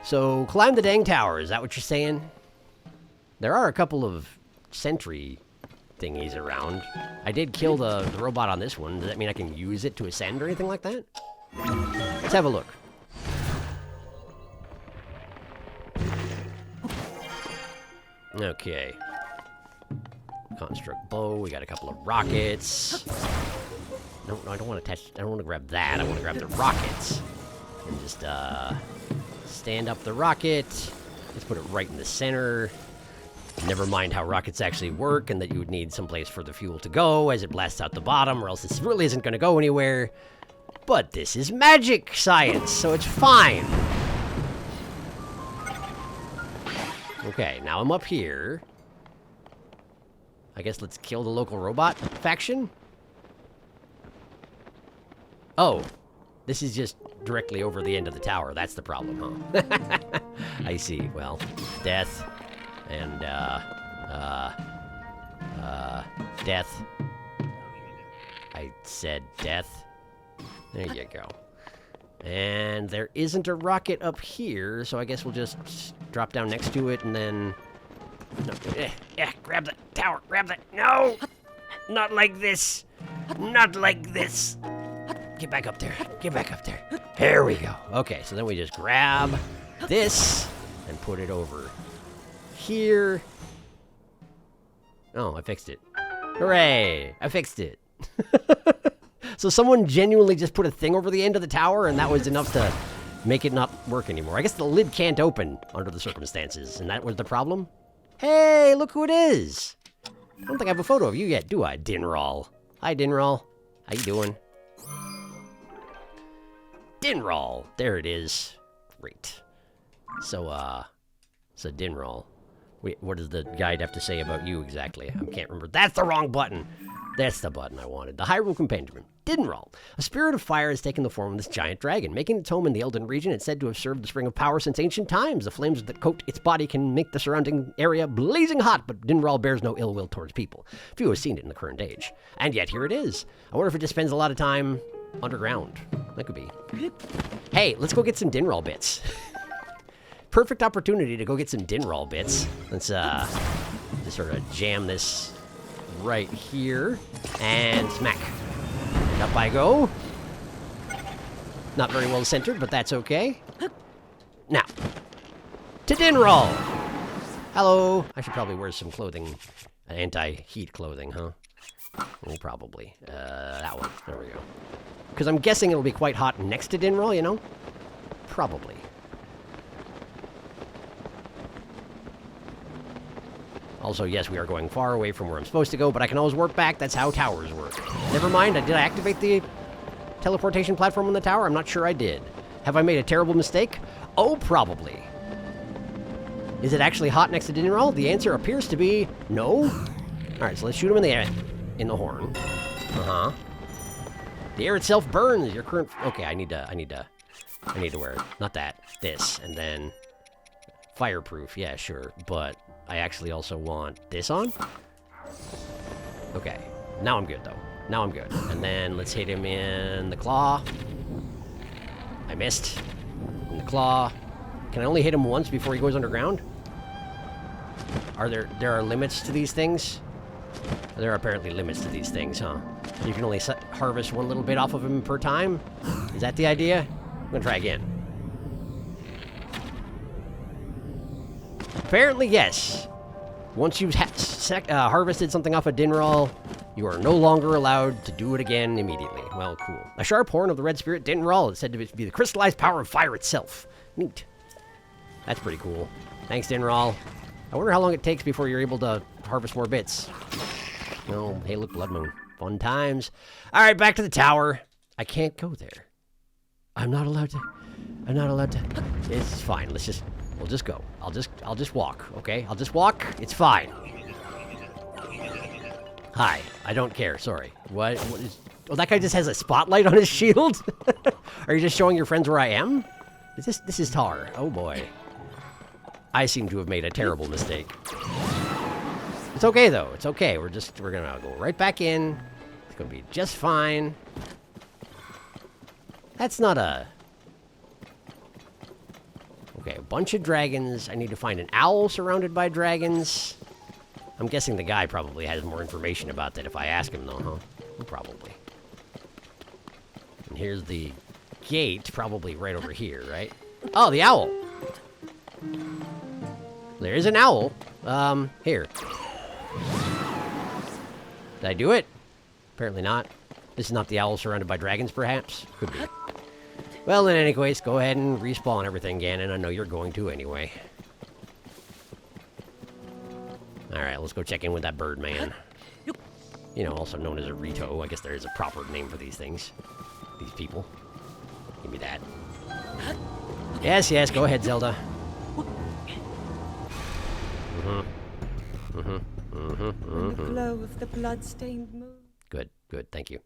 So, climb the dang tower, is that what you're saying? There are a couple of sentry thingies around. I did kill the robot on this one. Does that mean I can use it to ascend or anything like that? Let's have a look. Okay. Construct bow. We got a couple of rockets. No, I don't want to touch. I don't want to grab that. I want to grab the rockets. And just stand up the rocket. Let's put it right in the center. Never mind how rockets actually work and that you would need someplace for the fuel to go as it blasts out the bottom, or else this really isn't going to go anywhere. But this is magic science, so it's fine. Okay, now I'm up here. I guess let's kill the local robot faction. Oh, this is just directly over the end of the tower. That's the problem, huh? I see. Well, death and, death. I said death. There you go. And there isn't a rocket up here, so I guess we'll just drop down next to it and then... No, grab the tower, grab that. No! Not like this. Not like this. Get back up there. Get back up there. There we go. Okay, so then we just grab this and put it over here. Oh, I fixed it. Hooray! I fixed it. So someone genuinely just put a thing over the end of the tower, and that was enough to make it not work anymore. I guess the lid can't open under the circumstances, and that was the problem? Hey, look who it is! I don't think I have a photo of you yet, do I, Dinral? Hi, Dinral. How you doing? Dinral! There it is. Great. So Dinral. Wait, what does the guide have to say about you exactly? I can't remember. That's the wrong button! That's the button I wanted. The Hyrule Compendium. Dinral. A spirit of fire has taken the form of this giant dragon. Making its home in the Elden region, it's said to have served the spring of power since ancient times. The flames that coat its body can make the surrounding area blazing hot, but Dinral bears no ill will towards people. Few have seen it in the current age. And yet, here it is. I wonder if it just spends a lot of time underground. That could be. Hey, let's go get some Dinral bits. Perfect opportunity to go get some Dinral bits. Let's, just sort of jam this right here, and smack. And up I go. Not very well centered, but that's okay. Now, to Dinral. Hello. I should probably wear some clothing, anti-heat clothing, huh? Oh, probably. That one. There we go. Because I'm guessing it'll be quite hot next to Dinral, you know? Probably. Also, yes, we are going far away from where I'm supposed to go, but I can always warp back. That's how towers work. Never mind, did I activate the teleportation platform on the tower? I'm not sure I did. Have I made a terrible mistake? Oh, probably. Is it actually hot next to Dinral? The answer appears to be no. Alright, so let's shoot him in the air. In the horn. Uh-huh. The air itself burns. Your current... Okay, I need to wear it. Not that. This. And then... Fireproof. Yeah, sure. But... I actually also want this on. Okay. Now I'm good, though. Now I'm good. And then let's hit him in the claw. I missed. In the claw. Can I only hit him once before he goes underground? There are limits to these things? There are apparently limits to these things, huh? You can only harvest one little bit off of him per time? Is that the idea? I'm gonna try again. Apparently, yes. Once you've harvested something off of Dinral, you are no longer allowed to do it again immediately. Well, cool. A sharp horn of the red spirit Dinral is said to be the crystallized power of fire itself. Neat. That's pretty cool. Thanks, Dinral. I wonder how long it takes before you're able to harvest more bits. Oh, hey, look, Blood Moon. Fun times. All right, back to the tower. I can't go there. I'm not allowed to. It's fine. We'll just go. I'll just walk, okay? I'll just walk. It's fine. Hi. I don't care. Sorry. What is... Oh, that guy just has a spotlight on his shield? Are you just showing your friends where I am? This is Tar. Oh, boy. I seem to have made a terrible mistake. It's okay, though. It's okay. We're gonna go right back in. It's gonna be just fine. That's not a... Okay, a bunch of dragons. I need to find an owl surrounded by dragons. I'm guessing the guy probably has more information about that if I ask him, though, huh? Probably. And here's the gate, probably right over here, right? Oh, the owl! There is an owl. Here. Did I do it? Apparently not. This is not the owl surrounded by dragons, perhaps? Could be. Well, in any case, go ahead and respawn everything, Ganon. I know you're going to anyway. Alright, let's go check in with that bird man. You know, also known as a Rito. I guess there is a proper name for these things. These people. Give me that. Yes, yes, go ahead, Zelda. The flow of the blood-stained moon. Good, good, thank you.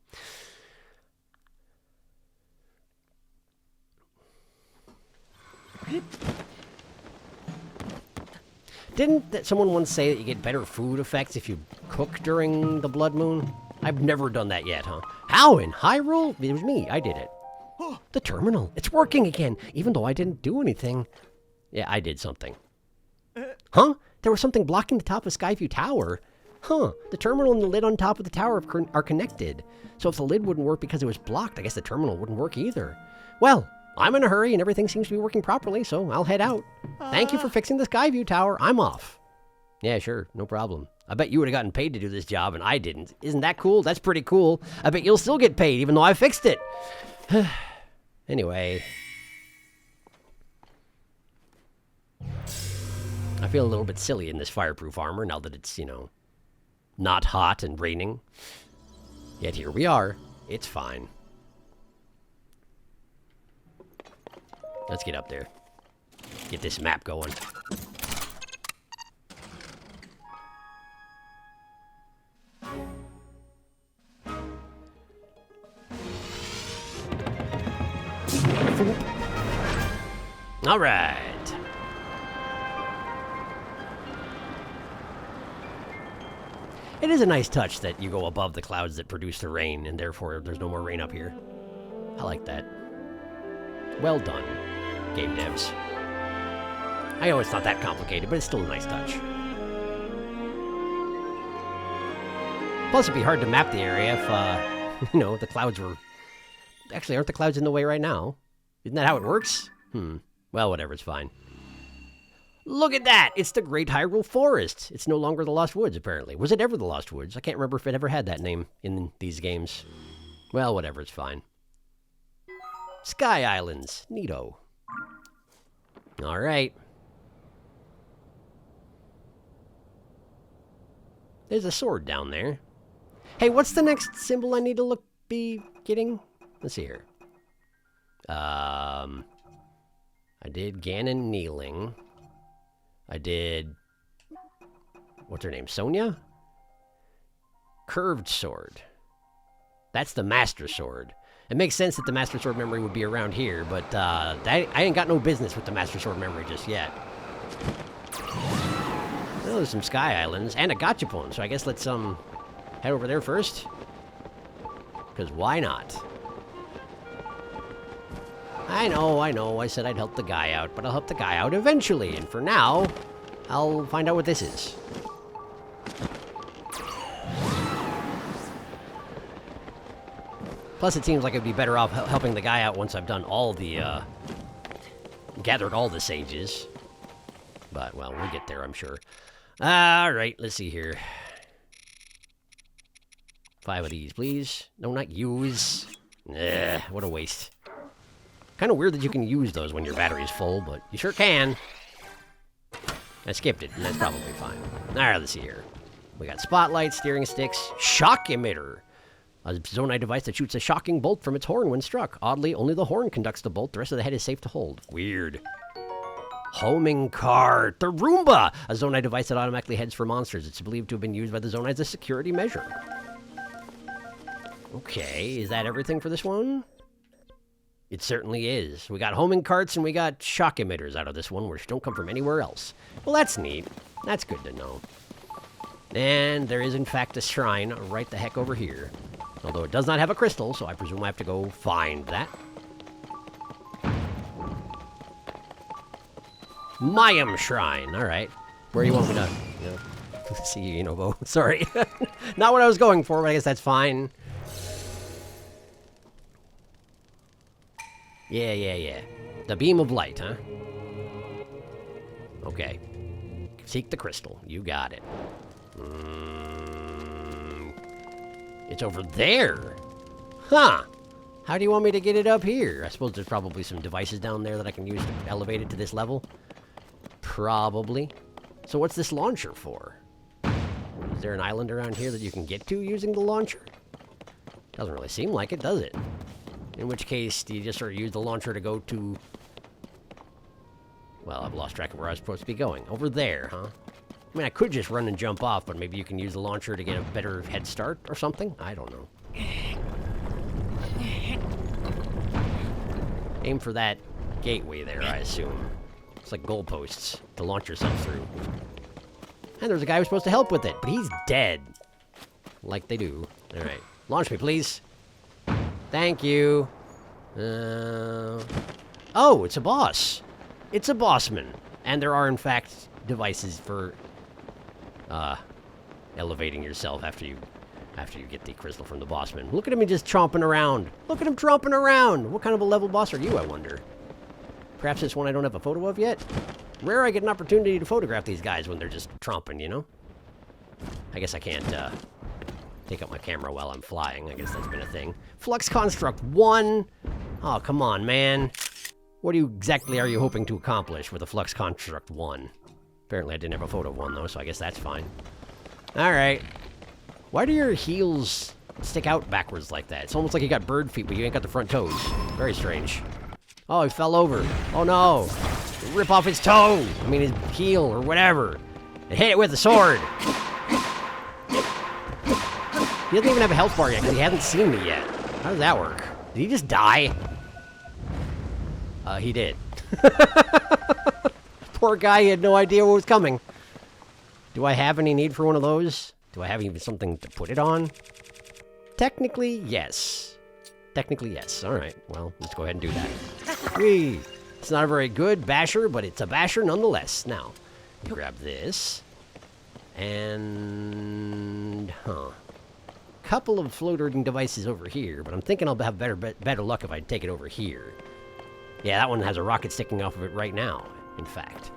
Didn't someone once say that you get better food effects if you cook during the blood moon? I've never done that yet, huh? How in Hyrule? It was me. I did it. The terminal. It's working again, even though I didn't do anything. Yeah, I did something. Huh? There was something blocking the top of Skyview Tower. Huh, the terminal and the lid on top of the tower are connected. So if the lid wouldn't work because it was blocked, I guess the terminal wouldn't work either. Well, I'm in a hurry and everything seems to be working properly, so I'll head out. Thank you for fixing the Skyview Tower. I'm off. Yeah, sure, no problem. I bet you would have gotten paid to do this job and I didn't. Isn't that cool? That's pretty cool. I bet you'll still get paid even though I fixed it. Anyway. I feel a little bit silly in this fireproof armor now that it's, you know, not hot and raining. Yet here we are. It's fine. Let's get up there. Get this map going. All right. It is a nice touch that you go above the clouds that produce the rain, and therefore there's no more rain up here. I like that. Well done, game devs. I know it's not that complicated, but it's still a nice touch. Plus, it'd be hard to map the area if, you know, the clouds were... Actually, aren't the clouds in the way right now? Isn't that how it works? Well, whatever, it's fine. Look at that! It's the Great Hyrule Forest! It's no longer the Lost Woods, apparently. Was it ever the Lost Woods? I can't remember if it ever had that name in these games. Well, whatever, it's fine. Sky Islands. Neato. Alright. There's a sword down there. Hey, what's the next symbol I need to be getting? Let's see here. I did Ganon kneeling. I did... What's her name? Sonia? Curved sword. That's the Master Sword. It makes sense that the Master Sword memory would be around here, but I ain't got no business with the Master Sword memory just yet. Well, there's some Sky Islands and a Gachapon, so I guess let's head over there first. Because why not? I know, I said I'd help the guy out, but I'll help the guy out eventually, and for now, I'll find out what this is. Plus, it seems like it'd be better off helping the guy out once I've done all the, gathered all the sages. But, well, we'll get there, I'm sure. Alright, let's see here. 5 of these, please. No, not use. What a waste. Kind of weird that you can use those when your battery's full, but you sure can. I skipped it, and that's probably fine. Alright, let's see here. We got spotlights, steering sticks, shock emitter. A Zonai device that shoots a shocking bolt from its horn when struck. Oddly, only the horn conducts the bolt. The rest of the head is safe to hold. Weird. Homing cart. The Roomba! A Zonai device that automatically heads for monsters. It's believed to have been used by the Zonai as a security measure. Okay, is that everything for this one? It certainly is. We got homing carts and we got shock emitters out of this one, which don't come from anywhere else. Well, that's neat. That's good to know. And there is, in fact, a shrine right the heck over here. Although it does not have a crystal, so I presume I have to go find that. Mayam Shrine. All right. Where do you want me to... You know, see you, Inobo. Sorry. Not what I was going for, but I guess that's fine. Yeah. The beam of light, huh? Okay. Seek the crystal. You got it. It's over there. Huh. How do you want me to get it up here? I suppose there's probably some devices down there that I can use to elevate it to this level. Probably. So what's this launcher for? Is there an island around here that you can get to using the launcher? Doesn't really seem like it, does it? In which case, do you just sort of use the launcher to go to... Well, I've lost track of where I was supposed to be going. Over there, huh? I mean, I could just run and jump off, but maybe you can use the launcher to get a better head start or something? I don't know. Aim for that gateway there, I assume. It's like goalposts to launch yourself through. And there's a guy who's supposed to help with it, but he's dead. Like they do. Alright. Launch me, please. Thank you. Oh, it's a boss. It's a bossman. And there are, in fact, devices for... elevating yourself after you get the crystal from the bossman. Look at him just chomping around. Look at him tromping around. What kind of a level boss are you, I wonder? Perhaps it's one I don't have a photo of yet? Rare I get an opportunity to photograph these guys when they're just tromping, you know? I guess I can't take up my camera while I'm flying. I guess that's been a thing. Flux Construct 1. Oh, come on, man. What exactly are you hoping to accomplish with a Flux Construct 1? Apparently I didn't have a photo of one, though, so I guess that's fine. Alright. Why do your heels stick out backwards like that? It's almost like you got bird feet, but you ain't got the front toes. Very strange. Oh, he fell over. Oh, no. Rip off his toe. I mean, his heel or whatever. And hit it with a sword. He doesn't even have a health bar yet because he hasn't seen me yet. How does that work? Did he just die? He did. Poor guy, he had no idea what was coming. Do I have any need for one of those? Do I have even something to put it on? Technically, yes. Technically, yes. Alright, well, let's go ahead and do that. Whee! It's not a very good basher, but it's a basher nonetheless. Now, grab this. And... couple of floating devices over here, but I'm thinking I'll have better luck if I take it over here. Yeah, that one has a rocket sticking off of it right now, in fact.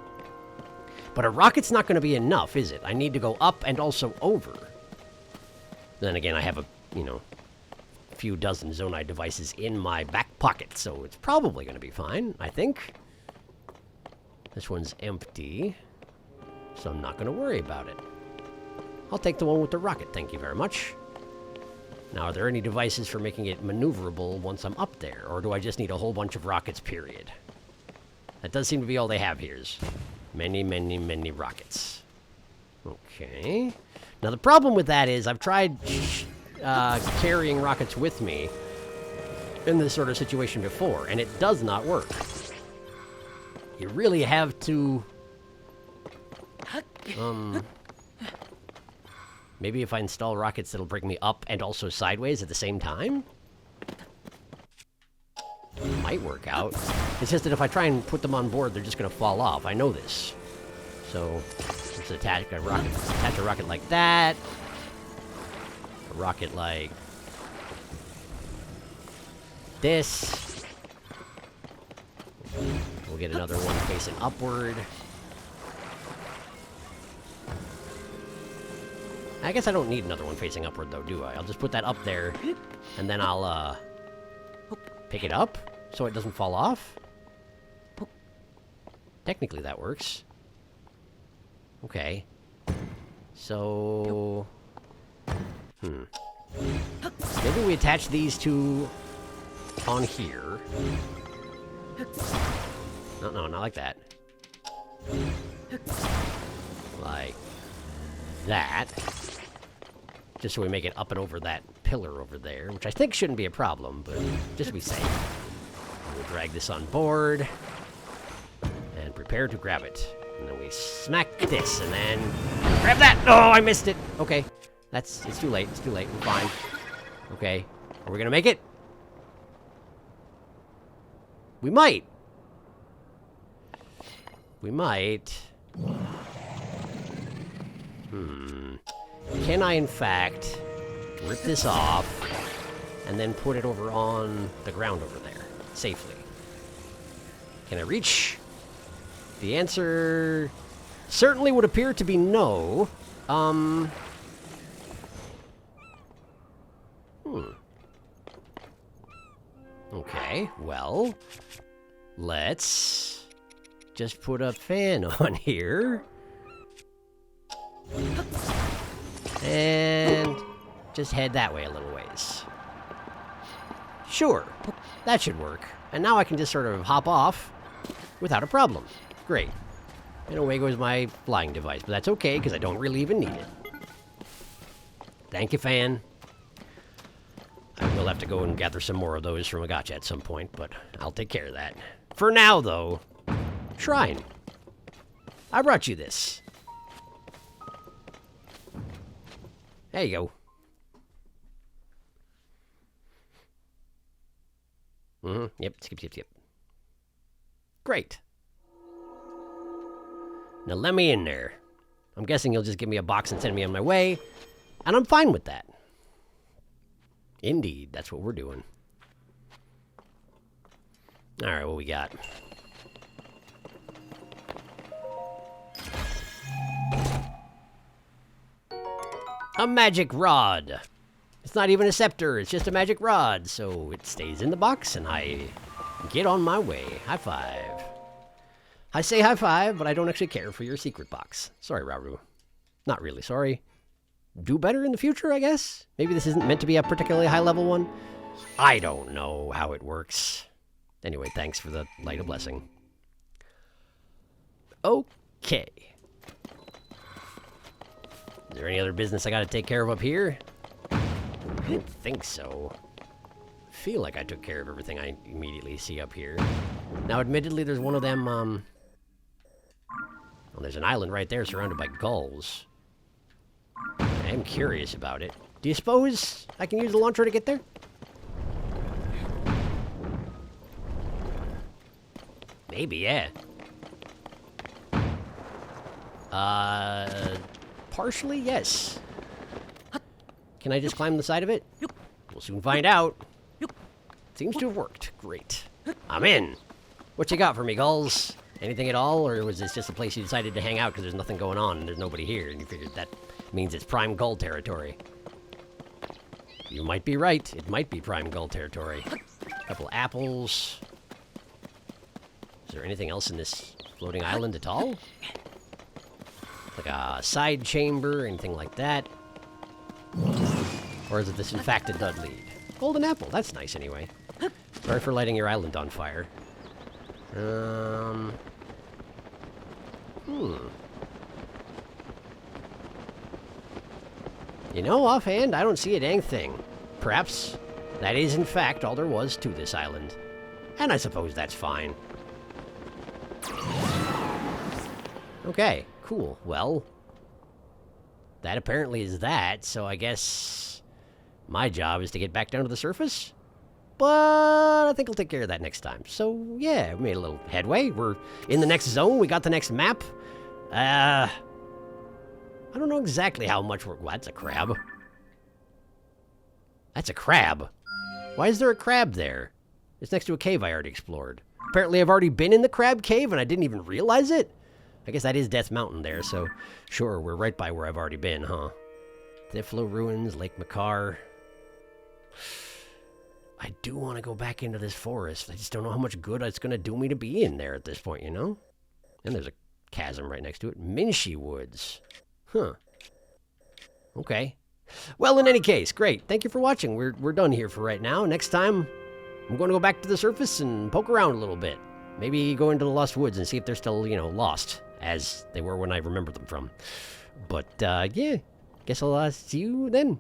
But a rocket's not going to be enough, is it? I need to go up and also over. Then again, I have a, few dozen Zonai devices in my back pocket, so it's probably going to be fine, I think. This one's empty, so I'm not going to worry about it. I'll take the one with the rocket, thank you very much. Now, are there any devices for making it maneuverable once I'm up there? Or do I just need a whole bunch of rockets, period? That does seem to be all they have here is many, many, many rockets. Okay. Now, the problem with that is I've tried carrying rockets with me in this sort of situation before, and it does not work. You really have to... Maybe if I install rockets that'll bring me up and also sideways at the same time? It might work out. It's just that if I try and put them on board, they're just going to fall off. I know this. So, let's attach a rocket like that. A rocket like this. We'll get another one facing upward. I guess I don't need another one facing upward, though, do I? I'll just put that up there, and then I'll, pick it up so it doesn't fall off. Technically, that works. Okay. So... Maybe we attach these two on here. No, not like that. Like that. Just so we make it up and over that pillar over there, which I think shouldn't be a problem, but just to be safe. We'll drag this on board, and prepare to grab it. And then we smack this, and then grab that! Oh, I missed it! Okay, it's too late, we're fine. Okay, are we gonna make it? We might. We might. Can I, in fact, rip this off and then put it over on the ground over there, safely? Can I reach? The answer certainly would appear to be no. Okay, well, let's just put a fan on here. And just head that way a little ways. Sure, that should work. And now I can just sort of hop off without a problem. Great. And away goes my flying device, but that's okay, because I don't really even need it. Thank you, fan. I will have to go and gather some more of those from a gotcha at some point, but I'll take care of that. For now, though, Shrine. I brought you this. There you go. Yep, skip. Great. Now let me in there. I'm guessing he'll just give me a box and send me on my way, and I'm fine with that. Indeed, that's what we're doing. Alright, what we got? A magic rod. It's not even a scepter, it's just a magic rod, so it stays in the box and I get on my way. High five. I say high five, but I don't actually care for your secret box. Sorry, Rauru. Not really sorry. Do better in the future, I guess? Maybe this isn't meant to be a particularly high-level one? I don't know how it works. Anyway, thanks for the light of blessing. Okay. Is there any other business I gotta take care of up here? I didn't think so. I feel like I took care of everything I immediately see up here. Now, admittedly, there's one of them, well, there's an island right there surrounded by gulls. I am curious about it. Do you suppose I can use the launcher to get there? Maybe, yeah. Partially, yes. Can I just climb the side of it? We'll soon find out. Seems to have worked. Great. I'm in. What you got for me, gulls? Anything at all, or was this just a place you decided to hang out because there's nothing going on and there's nobody here, and you figured that means it's prime gull territory? You might be right. It might be prime gull territory. A couple apples. Is there anything else in this floating island at all? Like a side chamber, anything like that? Or is it this infected dud lead? Golden apple, that's nice anyway. Sorry for lighting your island on fire. You know, offhand, I don't see a dang thing. Perhaps that is, in fact, all there was to this island. And I suppose that's fine. Okay, cool. Well, that apparently is that, so I guess my job is to get back down to the surface? But I think I'll take care of that next time. So, yeah, we made a little headway. We're in the next zone. We got the next map. I don't know exactly how much we're... Well, that's a crab. That's a crab. Why is there a crab there? It's next to a cave I already explored. Apparently I've already been in the crab cave and I didn't even realize it? I guess that is Death Mountain there, so... Sure, we're right by where I've already been, huh? Thiflo Ruins, Lake Makar... I do want to go back into this forest. I just don't know how much good it's going to do me to be in there at this point, you know? And there's a chasm right next to it. Minshi Woods. Huh. Okay. Well, in any case, great. Thank you for watching. We're done here for right now. Next time, I'm going to go back to the surface and poke around a little bit. Maybe go into the Lost Woods and see if they're still, you know, lost, as they were when I remember them from. But, yeah. Guess I'll see you then.